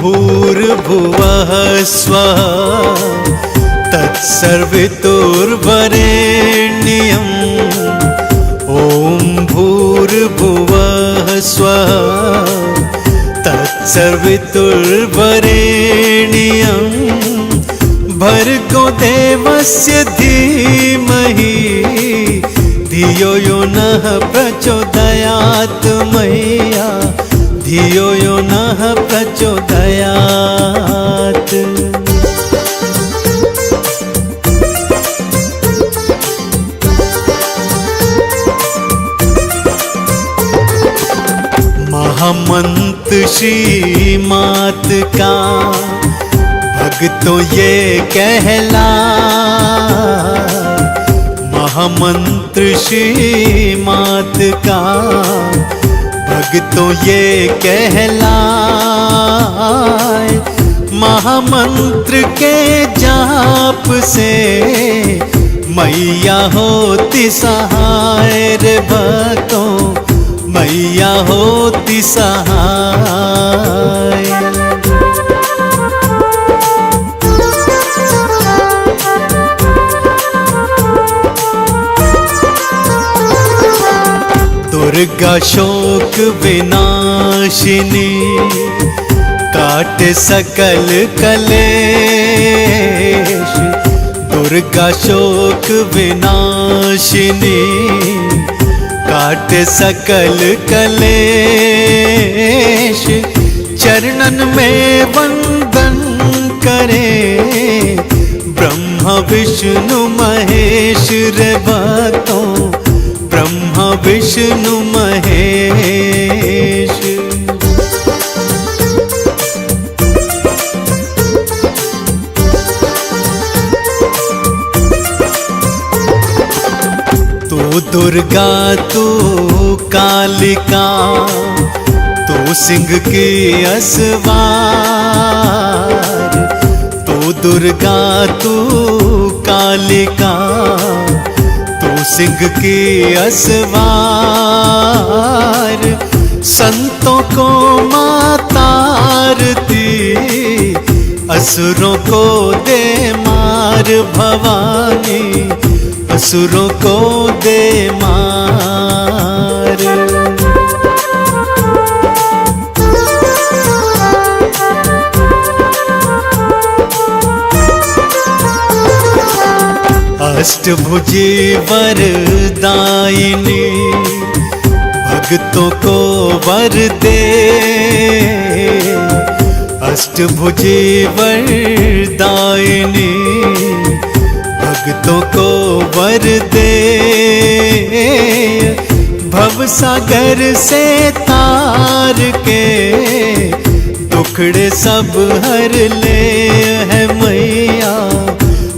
भूर्भुवः स्वः तत्सवितुर्वरेण्यम् ॐ भूर्भुवः स्वः तत्सवितुर्वरेण्यम् भर्गो देवस्य धीमहि धियो यो नः प्रचोदयात् मह्यं धियो यो नः प्रचोदयात्। महामंत्र श्रीमात का भक्तों ये कहलाए, महामंत्र श्रीमात का भक्तों ये कहलाए। महामंत्र के जाप से मैया होती सहाय रे भक्तों, मैया होती सहाय। दुर्गा शोक विनाशिनी काटे सकल कलेश, दुर्गा शोक विनाशिनी काटे सकल कलेश। चरणन में वंदन करे ब्रह्मा विष्णु महेश रे भक्तों, ब्रह्मा विष्णु महेश। तू दुर्गा तू कालिका तू सिंह की असवार, तू दुर्गा तू कालिका तू सिंह की असवार। संतों को मातारती असुरों को दे मार भवानी, असुरों को दे मार। अष्टभुजी वरदायिनी भक्तों को वर दे, अष्टभुजी वरदायिनी भक्तों को वर दे। भवसागर से तार के दुखड़े सब हर ले है मैया,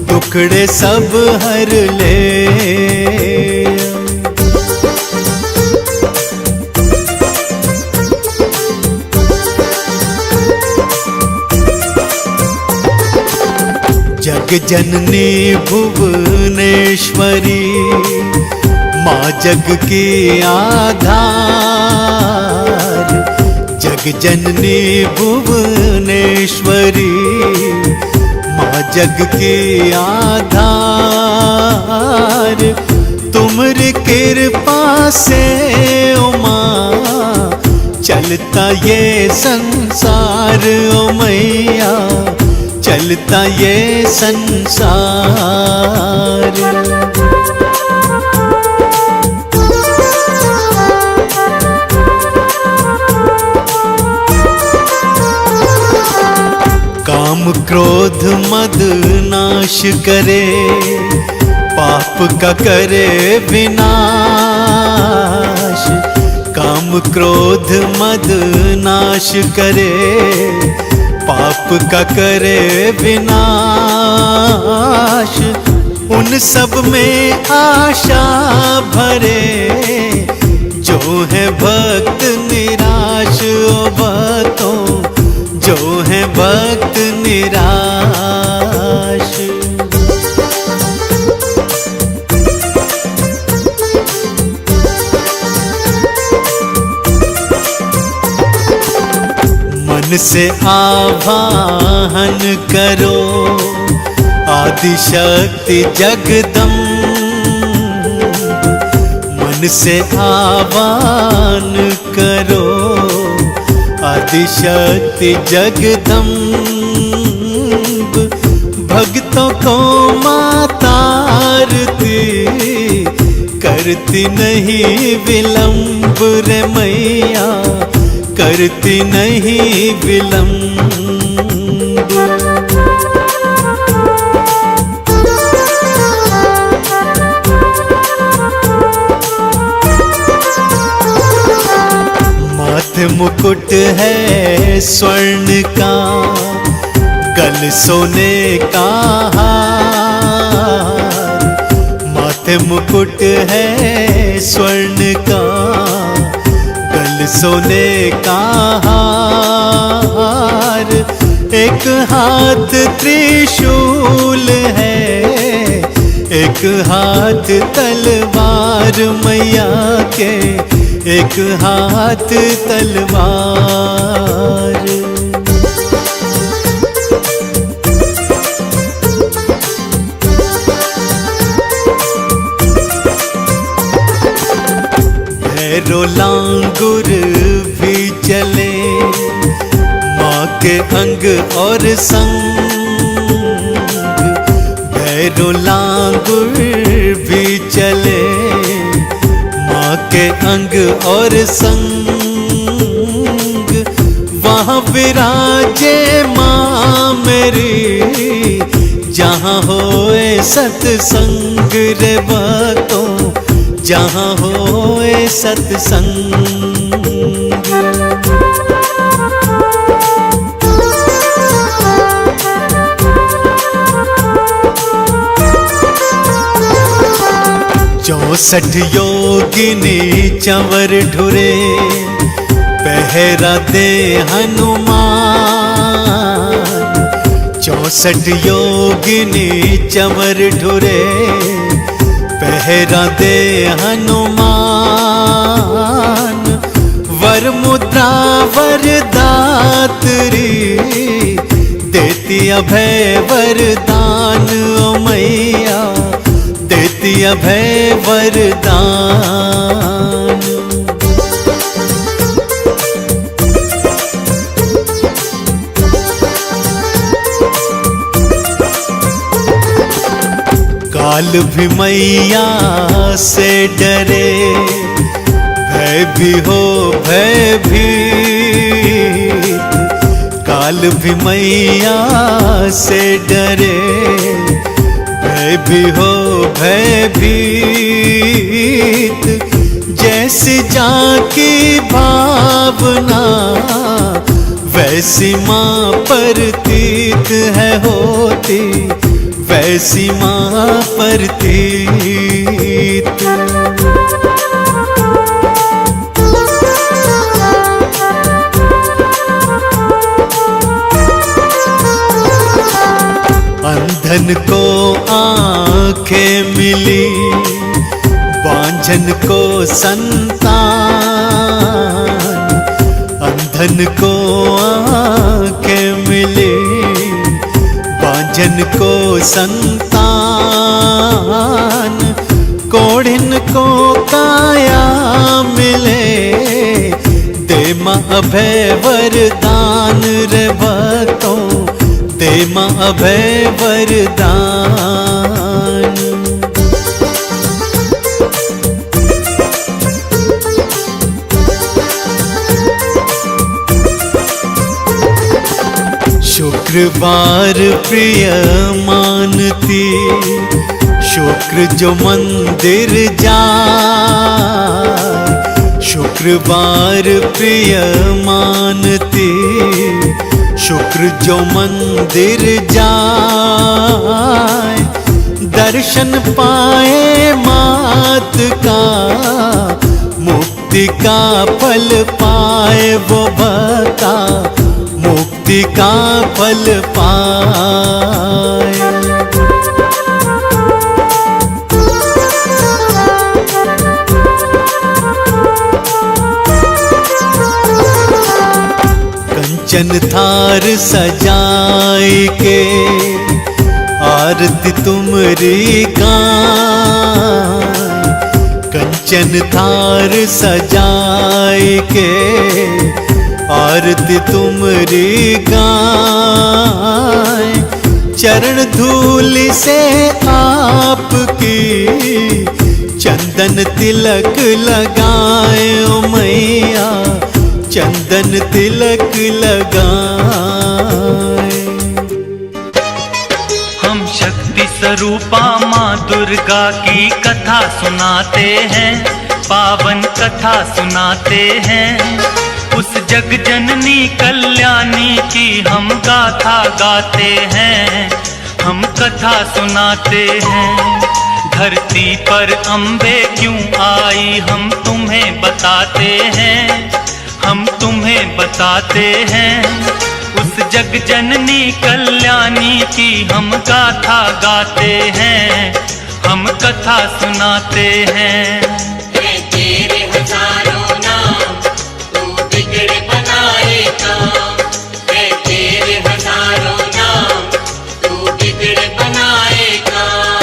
दुखड़े सब हर ले। जग जननी भुवनेश्वरी माँ जग की आधार, जग जननी भुवनेश्वरी माँ जग की आधार। तुमरी कृपा से ओ माँ चलता ये संसार ओ मैया, चलता ये संसार। काम क्रोध मद नाश करे, पाप का करे विनाश। काम क्रोध मद नाश करे, पाप का करे विनाश। उन सब में आशा भरे जो है भक्त निराश ओ भक्तों, जो है भक्त निराश। मन मन से आवाहन करो आदिशक्ति जगदम्ब, मन से आह्वान करो आदिशक्ति जगदम्ब। भक्तों को माता आरती करती नहीं विलंब रे मैया, करती नहीं विलंब। माथे मुकुट है स्वर्ण का, गल सोने का हार। माथे मुकुट है स्वर्ण का, गल सोने का हार। एक हाथ त्रिशूल है, एक हाथ तलवार मैया के, एक हाथ तलवार। भैरो लांगुर भी चले माँ के अंग और संग। भैरो लांगुर भी चले माँ के अंग और संग। वहाँ विराजे माँ मेरी, जहाँ होए सत्संग रे बातों, जहाँ होए सत्संग। चौसठ योगिनी चंवर ढुरे पहरा दे हनुमान। 64 योगिनी चंवर ढुरे पहरा दे हनुमान। वर मुद्रा वरदात्री देती अभय वरदान ओ मैया, देती अभय वरदान। काल भी मैया से डरे, भय भी हो भयभीत। काल भी मैया से डरे, भय भी हो भयभीत। जैसी जाकी भावना वैसी माँ प्रतीत है होती, वैसी माँ प्रतीत। अंधन को आँखें मिली, बांझन को संतान। अंधन को आँखें मिली, बांझन को संतान। कोढ़िन को काया मिले, दे माँ अभय वरदान रे भक्तों, दे माँ अभय वरदान। शुक्रवार प्रिय मानती, शुक्र जो मंदिर जाए। शुक्रवार प्रिय मानती, शुक्र जो मंदिर जाए। दर्शन पाए मात का, मुक्ति का फल पाए वो भक्ता, मुक्ति का फल पाए। कंचन थार सजाए के आरती तुमरी गाय। कंचन थार सजाए के आरती तुमरी गाय। चरण धूल से आपकी चंदन तिलक लगाए ओ मैया, चंदन तिलक लगाए। हम शक्ति स्वरूपा माँ दुर्गा की कथा सुनाते हैं, पावन कथा सुनाते हैं। उस जग जननी कल्याणी की हम गाथा गाते हैं, हम कथा सुनाते हैं। धरती पर अम्बे क्यों आई हम तुम्हें बताते हैं, हम तुम्हें बताते हैं। उस जग जननी कल्याणी की हम गाथा गाते हैं, हम कथा सुनाते हैं। तेरे हजारों नाम तू बिगड़े बनाए काम, तेरे हजारों नाम तू बिगड़े बनाए काम।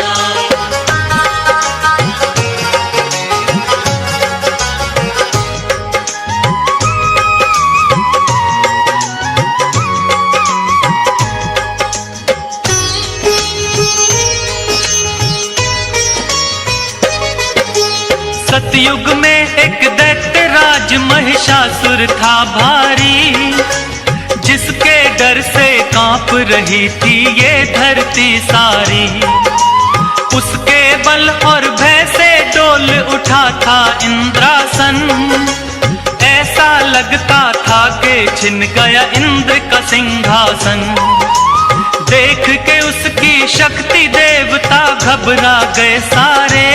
सतयुग में एक दैत्य राज महिषासुर था भारी, जिसके डर से कांप रही थी ये धरती सारी। उसके बल और भय से डोल उठा था इंद्रासन, ऐसा लगता था कि छिन गया इंद्र का सिंहासन। देख के उसकी शक्ति देवता घबरा गए सारे,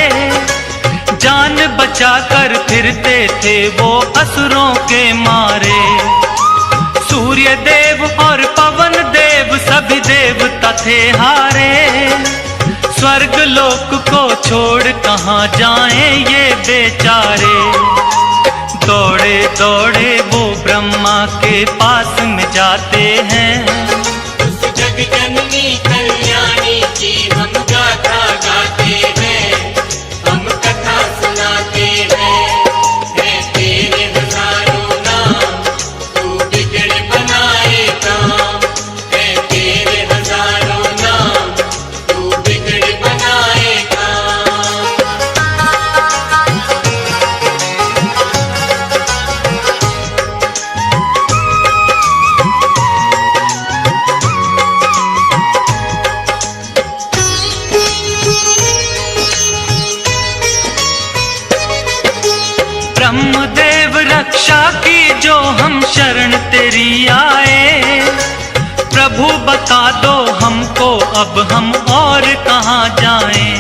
जान बचाकर फिरते थे वो असुरों के मारे। सूर्य देव और पवन देव सभी देवता थे हारे, स्वर्ग लोक को छोड़ कहाँ जाएं ये बेचारे। दौड़े दौड़े वो ब्रह्मा के पास में जाते हैं, उस जग जननी कल्याणी की हम गाथा गाते हैं, हम कथा सुनाते हैं। तेरे हजारों नाम तू बिगड़े बनाए काम, तेरे हजारों नाम तू बिगड़े बनाए काम। ब्रह्मदेव रक्षा की जो हम शरण तेरी आए। प्रभु बता दो हमको अब हम और कहाँ जाएं।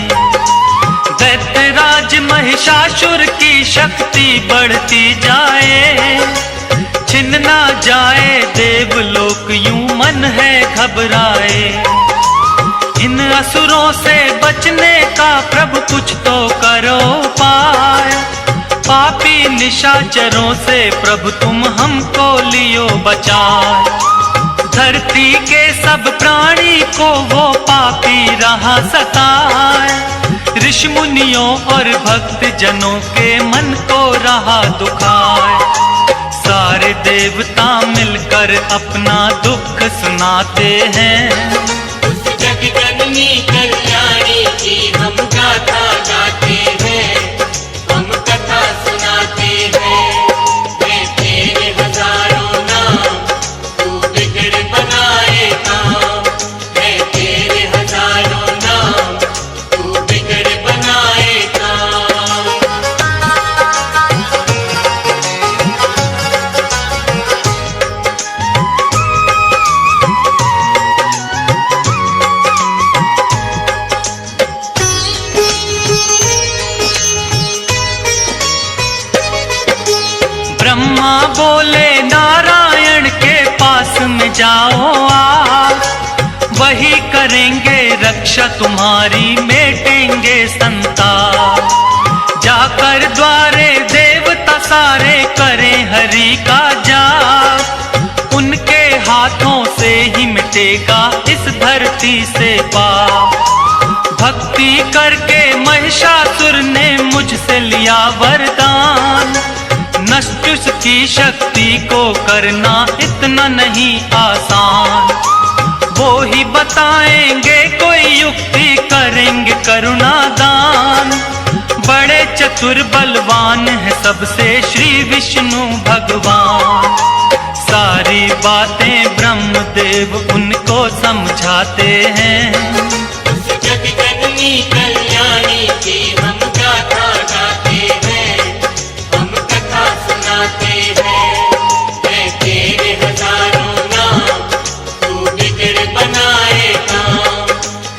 दैत्यराज महिषासुर की शक्ति बढ़ती जाए, छिन ना जाए देवलोक यूं मन है घबराए। इन असुरों से बचने का प्रभु कुछ तो करो पाए, पापी निशाचरों से प्रभु तुम हमको लियो बचाए। धरती के सब प्राणी को वो पापी रहा सताए, ऋषि मुनियों और भक्त जनों के मन को रहा दुखाए। सारे देवता मिलकर अपना दुख सुनाते हैं, उस जग जननी कल्याणी की हम गाथा गाते हैं, हम कथा सुनाते हैं। तेरे हजारों नाम तू बिगड़े बनाए काम, तेरे हजारों नाम तू बिगड़े बनाए काम। ब्रह्मा बोले नारायण के पास में जाओ आप, वही करेंगे रक्षा तुम्हारी मिटेंगे संताप। जाकर द्वारे देवता सारे करें हरि का जाप, उनके मिटेगा इस धरती से पाप। भक्ति करके महिषासुर ने मुझसे लिया वरदान, नष्ट की शक्ति को करना इतना नहीं आसान। वो ही बताएंगे कोई युक्ति, करेंगे करुणा दान। बड़े चतुर बलवान है सबसे श्री विष्णु भगवान। सारी बातें ब्रह्मदेव उनको समझाते हैं। उस जग जननी कल्याणी की हम गाथा गाते हैं, हम कथा सुनाते हैं। है तेरे हजारों नाम, तू बिगड़ बनाए काम।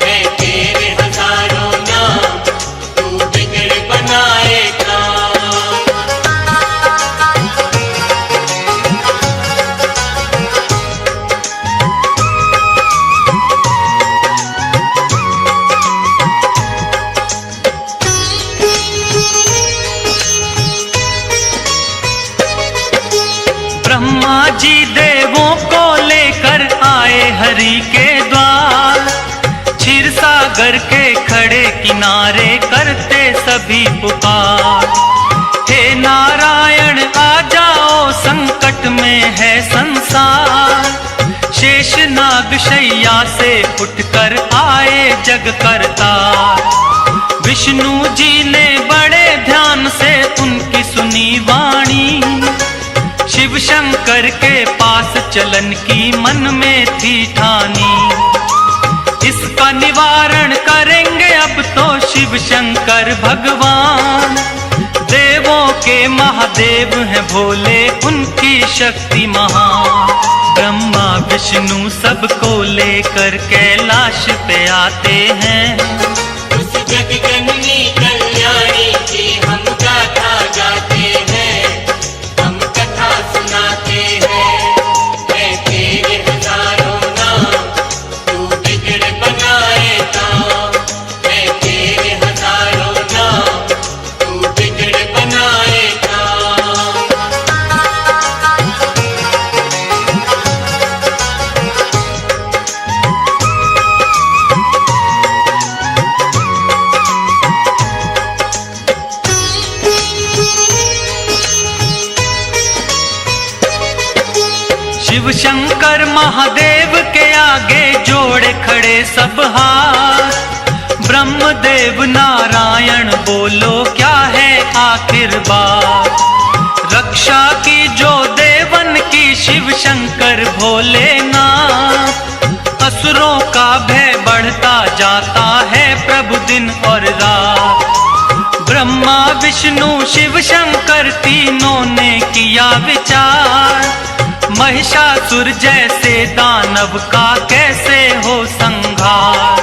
है तेरे हजारों नाम, तू बिगड़ बनाए काम। ब्रह्मा जी देवों को लेकर आए हरि के द्वार। क्षीर सागर के खड़े किनारे करते सभी पुकार। हे नारायण आ जाओ, संकट में है संसार। शेष नाग शैया से उठकर आए जग करतार। विष्णु जी ने बड़े ध्यान से उनकी सुनी वाणी। शिव शंकर के पास चलन की मन में थी ठानी। इसका निवारण करेंगे अब तो शिव शंकर भगवान। देवों के महादेव हैं भोले, उनकी शक्ति महान। ब्रह्मा विष्णु सबको लेकर कैलाश पे आते हैं। उस जग जननी कल्याणी की हम गाथा गाते हैं, हम कथा सुनाते हैं। है तेरे हजारों नाम, तू बिगड़ बनाए काम। है तेरे हजारों नाम, तू बिगड़ बनाए काम। शिव शंकर महादेव के आगे जोड़े खड़े सब हाथ। ब्रह्मदेव नारायण बोलो क्या है आखिर बात। रक्षा की जो देवन की शिव शंकर भोलेनाथ। असुरों का भय बढ़ता जाता है प्रभु दिन और रात। ब्रह्मा विष्णु शिव शंकर तीनों ने किया विचार। महिषासुर जैसे दानव का कैसे हो संहार।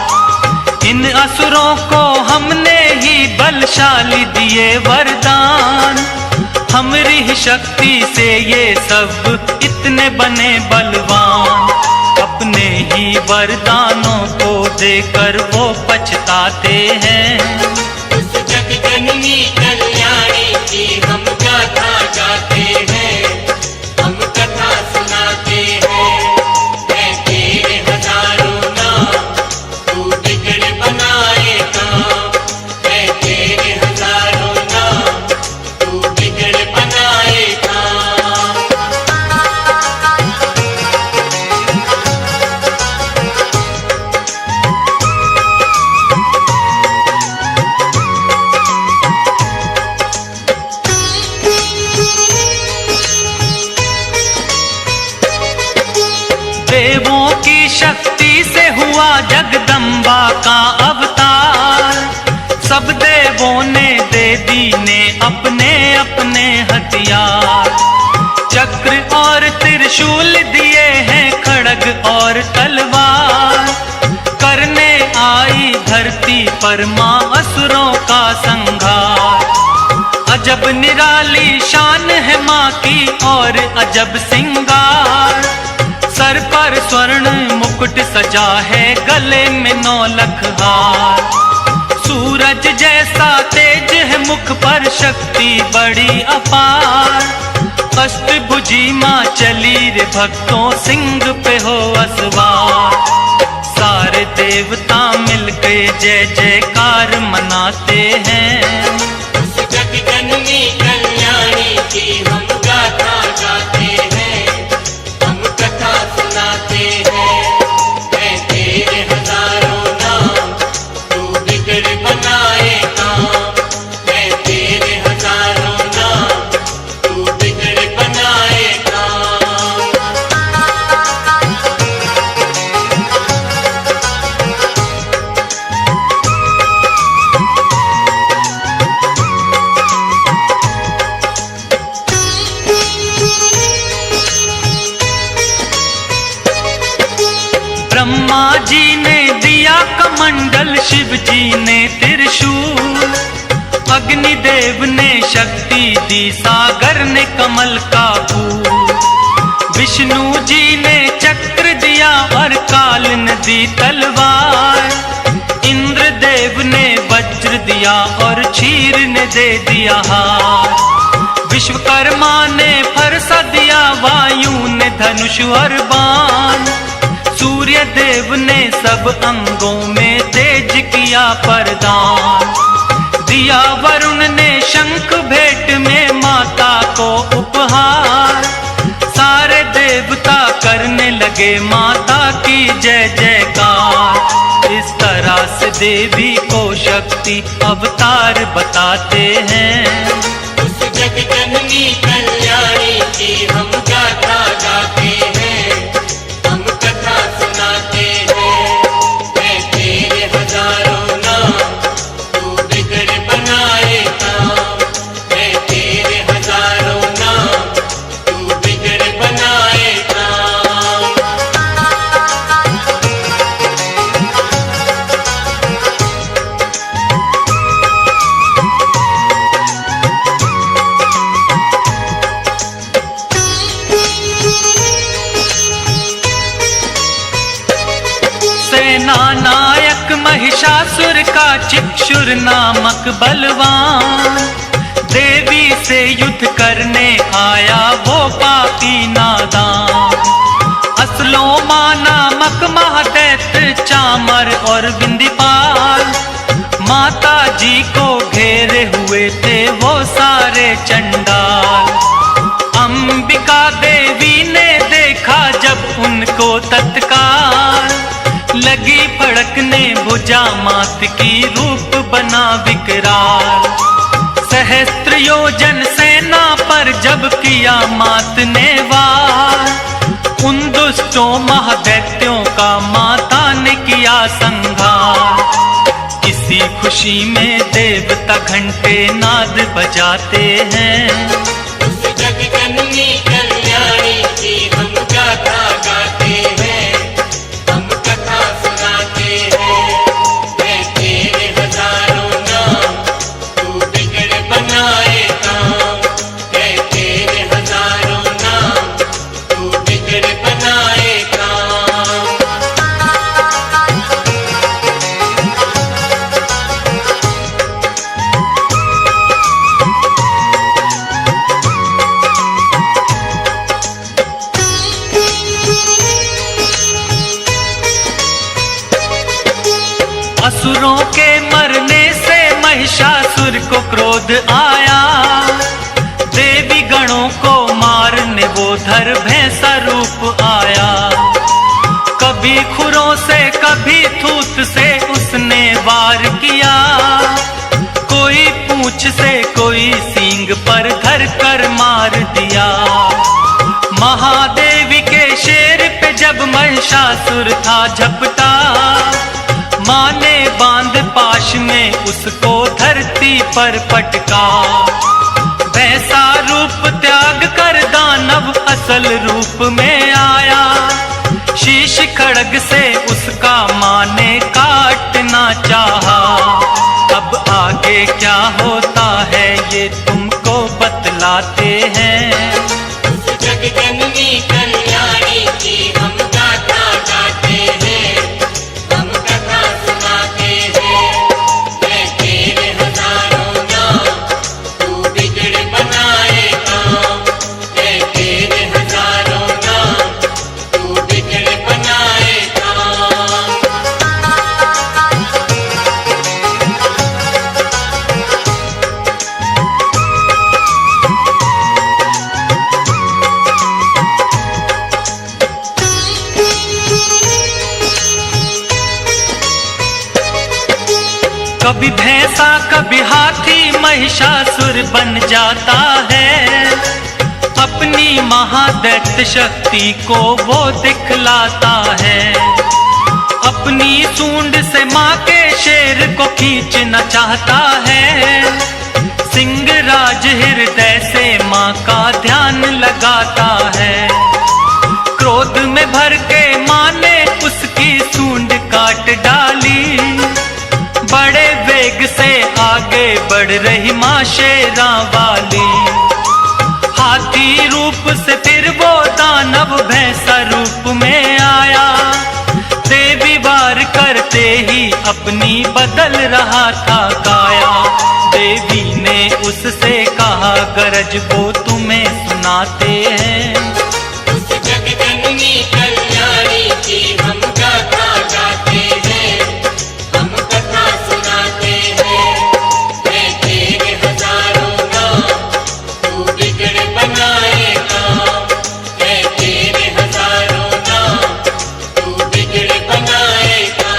इन असुरों को हमने ही बलशाली दिए वरदान। हमारी शक्ति से ये सब इतने बने बलवान। अपने ही वरदानों को देकर वो पछताते हैं। उस जग जननी कल्याणी की हम गाथा गाते हैं, हम कथा सुनाते हैं। है तेरे हजारों नाम, तू बिगड़ बनाए काम। है तेरे हजारों नाम, तू बिगड़ बनाए काम। देवों की शक्ति से हुआ जगदम्बा का अवतार। सब देवों ने देवी ने अपने अपने हथियार। चक्र और त्रिशूल दिए हैं, खड़ग और तलवार। करने आई धरती पर मां असुरों का संहार। अजब निराली शान है मां की और अजब सिंगार। सर पर स्वर्ण मुकुट सजा है, गले में 9 लख हार। सूरज जैसा तेज है मुख पर, शक्ति बड़ी अपार। अष्टभुजी माँ चली रे भक्तों सिंह पे हो असवार। सारे देवता मिलके जय जयकार मनाते हैं। उस जग जननी कल्याणी की हम गाथा गाते हैं, हम कथा सुनाते हैं। है तेरे हजारों नाम, तू बिगड़ बनाए काम। है तेरे हजारों नाम, तू बिगड़ बनाए काम। ब्रह्मा जी ने दिया कमंडल, शिव जी ने त्रिशूल, अग्निदेव ने शक्ति दी, सागर ने कमल का फूल। विष्णु जी ने चक्र दिया और काल ने दी तलवार। इंद्रदेव ने वज्र दिया और क्षीर ने दे दिया हार। विश्वकर्मा ने फरसा दिया, वायु ने धनुष और बाण। सूर्य देव ने सब अंगों में तेज किया प्रदान। दिया वरुण ने शंख भेंट में माता को उपहार। सारे देवता करने लगे माता की जय जयकार। इस तरह से देवी को शक्ति अवतार बताते हैं। उस जग जननी कल्याणी की हम गाथा गाते हैं, हम कथा सुनाते हैं। है तेरे हजारों नाम, तू बिगड़ बनाए काम। है तेरे हजारों नाम, तू बिगड़ बनाए काम। सेना नायक महिषासुर का चिक्षुर नामक बलवान। देवी से युद्ध करने आया वो पापी नादान। असलोमा नामक महादैत्य चामर और बिंदीपाल। माता जी को घेरे हुए थे वो सारे चंडाल। अंबिका देवी ने देखा जब उनको तत्काल, लगी फड़कने भुजा मात की, रूप बना विकराल। सहस्त्र योजन सेना पर जब किया मात ने वार, उन दुष्टों महादैत्यों का माता ने किया संहार। इसी खुशी में देवता घंटे नाद बजाते हैं। उस जग जननी कल्याणी की हम गाथा गाते हैं, हम कथा सुनाते हैं। है तेरे हजारों नाम, तू बिगड़ बनाए काम। है तेरे हजारों नाम, तू बिगड़ बनाए काम। असुरों के मरने से महिषासुर को क्रोध आया। देवी गणों को मारने वो धर भैंसा रूप आया। कभी खुरों से कभी थूत से उसने वार किया। कोई पूंछ से कोई सींग पर धर कर मार दिया। महादेवी के शेर पे जब महिषासुर था झपटा, माँ ने बांध पाश में उसको धरती पर पटका। वैसा रूप त्याग कर दानव असल रूप में आया। शीश खड़ग से उसका माँ ने काटना चाहा। अब आगे क्या होता है ये तुमको बतलाते हैं। उस जग जननी कल्याणी की हम गाथा गाते हैं, हम कथा सुनाते हैं। है तेरे हजारों नाम, तू बिगड़ बनाए काम। है कभी भैंसा कभी हाथी महिषासुर बन जाता है। अपनी महादैत्य शक्ति को वो दिखलाता है। अपनी सूंड से माँ के शेर को खींचना चाहता है। सिंहराज हृदय से माँ का ध्यान लगाता है। क्रोध में भर के माँ ने उसकी सूंड काट डाली। बड़े वेग से आगे बढ़ रही माँ शेरा वाली। हाथी रूप से फिर वो दानव भैंसा रूप में आया। देवी वार करते ही अपनी बदल रहा था काया। देवी ने उससे कहा गरज वो तुम्हें सुनाते हैं। उस जगजननी कल्याणी की हम गाथा गाते हैं, हम कथा सुनाते हैं। मैं तेरे हजारों नाम तू बिगड़ बनाएगा। मैं तेरे हजारों नाम तू बिगड़ बनाएगा।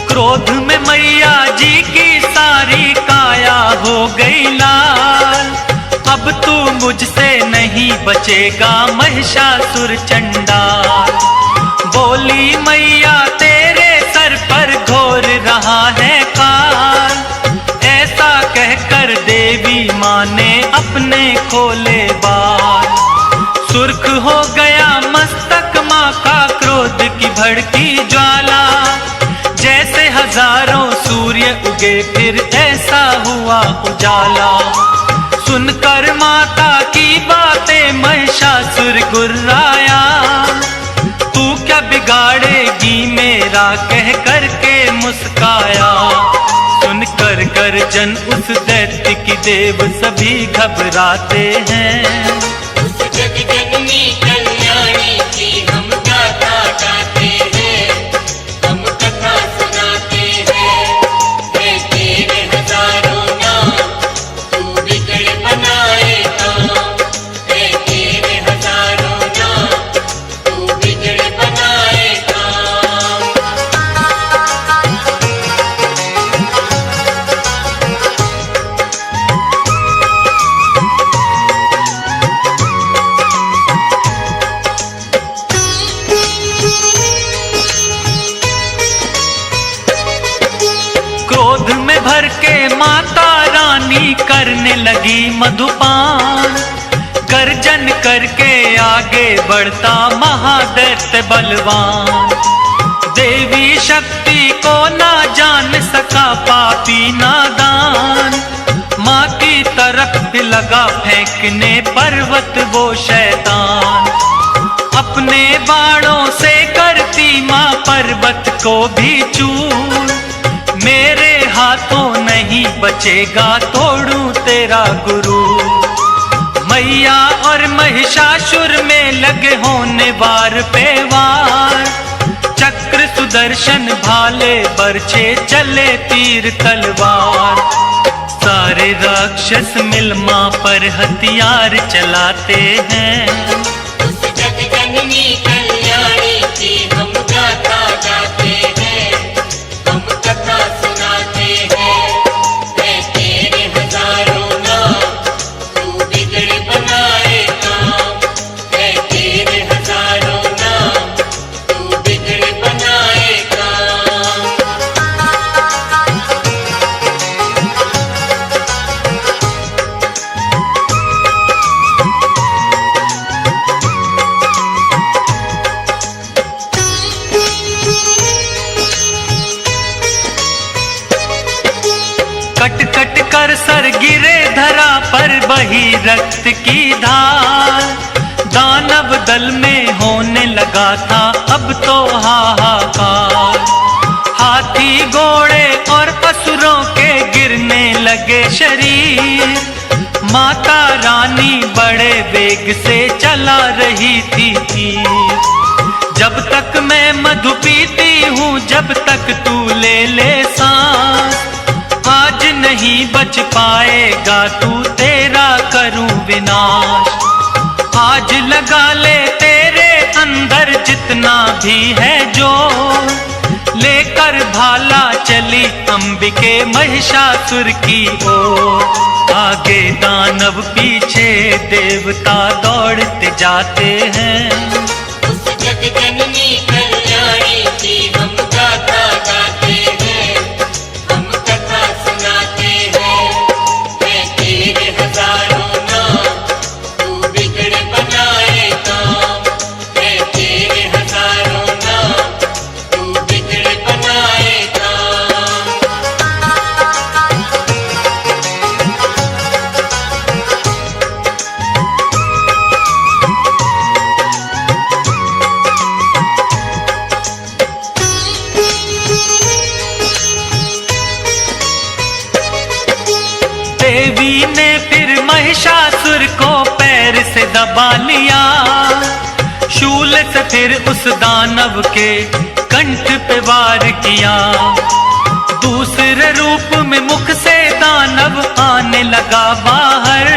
क्रोध में मैया जी की सारी काया हो गई लाल। अब तू मुझसे नहीं बचेगा महिषासुर चंडाल। बोली मैया तेरे सर पर घोर रहा है काल। ऐसा कहकर देवी माँ ने अपने खोले बाल। सुर्ख हो गया मस्तक माँ का क्रोध की भड़की ज्वाला। जैसे हजारों सूर्य उगे फिर ऐसा हुआ उजाला। सुनकर माता की बातें महिषासुर गुर्राया। तू क्या बिगाड़ेगी मेरा कह करके मुस्काया। सुनकर गर्जन उस दैत्य की देव सभी घबराते हैं। उस जगजननी कल्याणी की हम गाथा गाते हैं, हम कथा सुनाते हैं। मैं तेरे हजारों नाम तू बिगड़ बनाएगा। मैं तेरे हजारों नाम तू बिगड़ बनाएगा। क्रोध में भर के माता रानी करने लगी मधुपान। गर्जन करके आगे बढ़ता महादैत्य बलवान। देवी शक्ति को ना जान सका पापी नादान। माँ की तरफ लगा फेंकने पर्वत वो शैतान। अपने बाणों से करती माँ पर्वत को भी चूर। मेरे हाथों नहीं बचेगा तोड़ू तेरा गुरु। मैया और महिषासुर में लगे होने वार पे वार। चक्र सुदर्शन भाले बरछे चले तीर तलवार। सारे राक्षस मिल माँ पर हथियार चलाते हैं। उस जगजननी कल्याणी की हम गाथा गाते हैं, हम कथा सुनाते हैं। मैं तेरे हजारों नाम तू बिगड़ बनाएगा। मैं तेरे हजारों नाम तू बिगड़ बनाएगा। कट कट कर सर गिरे धरा पर बही रक्त की धार। दानव दल में होने लगा था अब तो हाहाकार। हाथी घोड़े और असुरों के गिरने लगे शरीर। माता रानी बड़े वेग से चला रही थी तीर। जब तक मैं मधु पीती हूँ, जब तक तू ले ले सांस, आज नहीं बच पाएगा तू, तेरा करूं विनाश। आज लगा ले तेरे अंदर जितना भी है जो, लेकर भाला चली अंबिके महिषासुर की ओर। आगे दानव पीछे देवता दौड़ते जाते हैं, उस जग जननी कल्याणी की हम गाथा गाते हैं, हम कथा सुनाते हैं। मैं तेरे हजारों नाम, तू बिगड़ बनाए काम। मैं तेरे हजारों नाम, तू बिगड़ बनाए काम। देवी ने फिर महिषासुर को पैर से दबा लिया, शूल से फिर उस दानव के कंठ पे वार किया। दूसरे रूप में मुख से दानव आने लगा बाहर,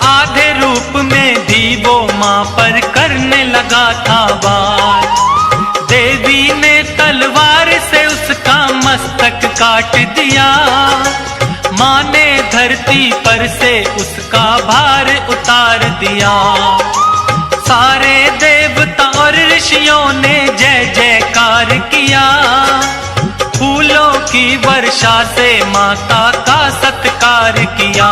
आधे रूप में भी वो मां पर करने लगा था वार। देवी ने तलवार से उसका मस्तक काट दिया, मां ने धरती पर से उसका भार उतार दिया। सारे देवता और ऋषियों ने जय जयकार किया, फूलों की वर्षा से माता का सत्कार किया।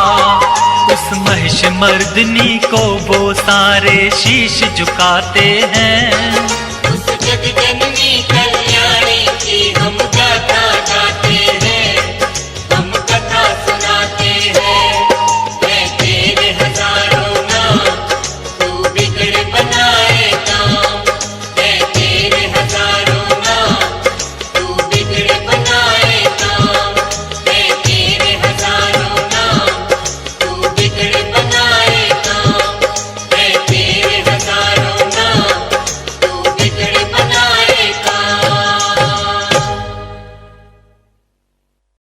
उस महिष मर्दिनी को वो सारे शीश झुकाते हैं, उस जग जननी